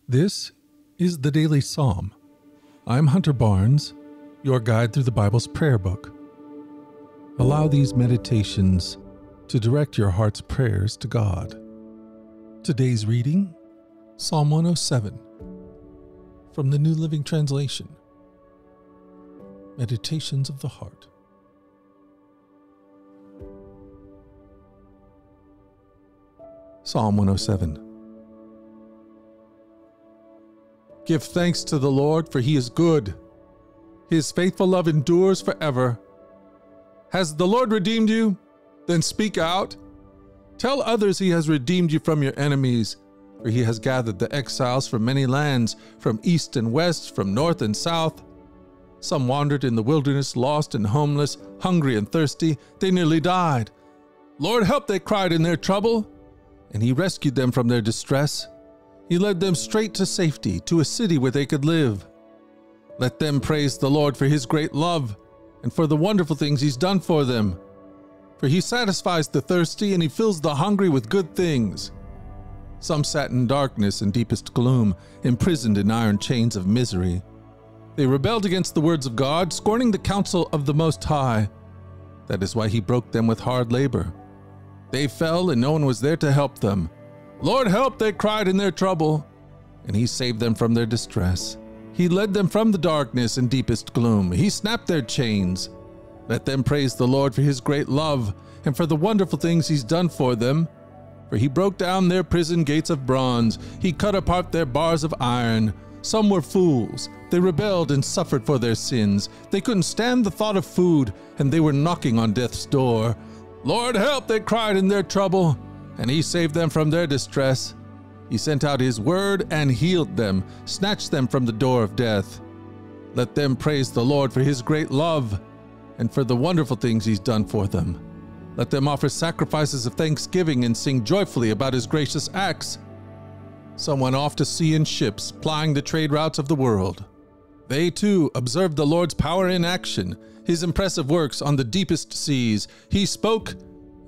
This is the Daily Psalm. I'm Hunter Barnes, your guide through the Bible's prayer book. Allow these meditations to direct your heart's prayers to God. Today's reading, Psalm 107, from the New Living Translation. Meditations of the Heart. Psalm 107. Give thanks to the Lord, for he is good. His faithful love endures forever. Has the Lord redeemed you? Then speak out. Tell others he has redeemed you from your enemies, for he has gathered the exiles from many lands, from east and west, from north and south. Some wandered in the wilderness, lost and homeless, hungry and thirsty. They nearly died. Lord, help, they cried in their trouble, and he rescued them from their distress. He led them straight to safety, to a city where they could live. Let them praise the Lord for his great love and for the wonderful things he's done for them. For he satisfies the thirsty and he fills the hungry with good things. Some sat in darkness and deepest gloom, imprisoned in iron chains of misery. They rebelled against the words of God, scorning the counsel of the Most High. That is why he broke them with hard labor. They fell and no one was there to help them. Lord, help, they cried in their trouble, and he saved them from their distress. He led them from the darkness and deepest gloom. He snapped their chains. Let them praise the Lord for his great love and for the wonderful things he's done for them. For he broke down their prison gates of bronze. He cut apart their bars of iron. Some were fools. They rebelled and suffered for their sins. They couldn't stand the thought of food, and they were knocking on death's door. Lord, help, they cried in their trouble, and he saved them from their distress. He sent out his word and healed them, snatched them from the door of death. Let them praise the Lord for his great love and for the wonderful things he's done for them. Let them offer sacrifices of thanksgiving and sing joyfully about his gracious acts. Some went off to sea in ships, plying the trade routes of the world. They too observed the Lord's power in action, his impressive works on the deepest seas. He spoke,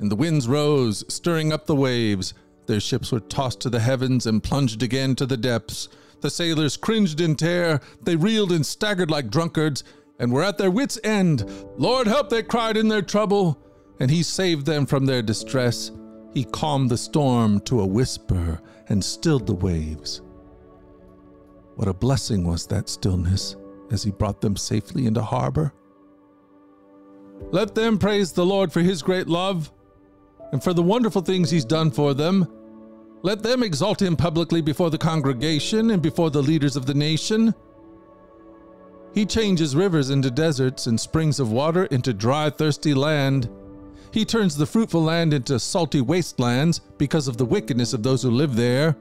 and the winds rose, stirring up the waves. Their ships were tossed to the heavens and plunged again to the depths. The sailors cringed in terror. They reeled and staggered like drunkards and were at their wits' end. Lord, help, they cried in their trouble, and he saved them from their distress. He calmed the storm to a whisper and stilled the waves. What a blessing was that stillness as he brought them safely into harbor. Let them praise the Lord for his great love and for the wonderful things he's done for them. Let them exalt him publicly before the congregation and before the leaders of the nation. He changes rivers into deserts and springs of water into dry, thirsty land. He turns the fruitful land into salty wastelands because of the wickedness of those who live there.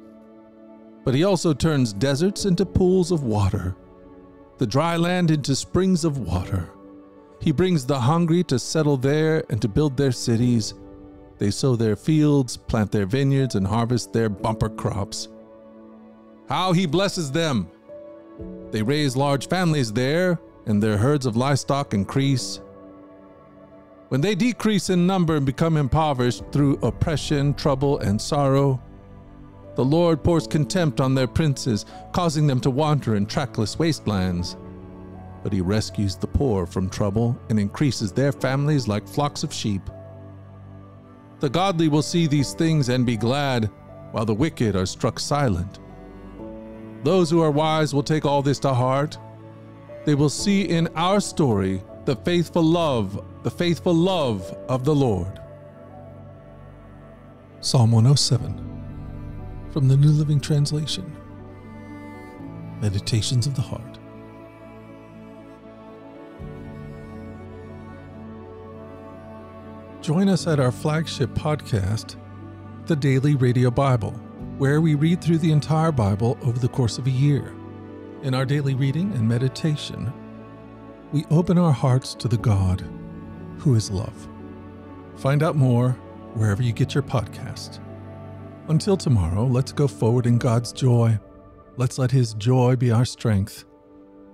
But he also turns deserts into pools of water, the dry land into springs of water. He brings the hungry to settle there and to build their cities. They sow their fields, plant their vineyards, and harvest their bumper crops. How he blesses them! They raise large families there, and their herds of livestock increase. When they decrease in number and become impoverished through oppression, trouble, and sorrow, the Lord pours contempt on their princes, causing them to wander in trackless wastelands. But he rescues the poor from trouble and increases their families like flocks of sheep. The godly will see these things and be glad, while the wicked are struck silent. Those who are wise will take all this to heart. They will see in our story the faithful love of the Lord. Psalm 107, from the New Living Translation. Meditations of the Heart. Join us at our flagship podcast, The Daily Radio Bible, where we read through the entire Bible over the course of a year. In our daily reading and meditation, we open our hearts to the God who is love. Find out more wherever you get your podcast. Until tomorrow, let's go forward in God's joy. Let's let his joy be our strength.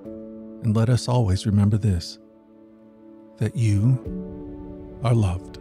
And let us always remember this, that you are loved.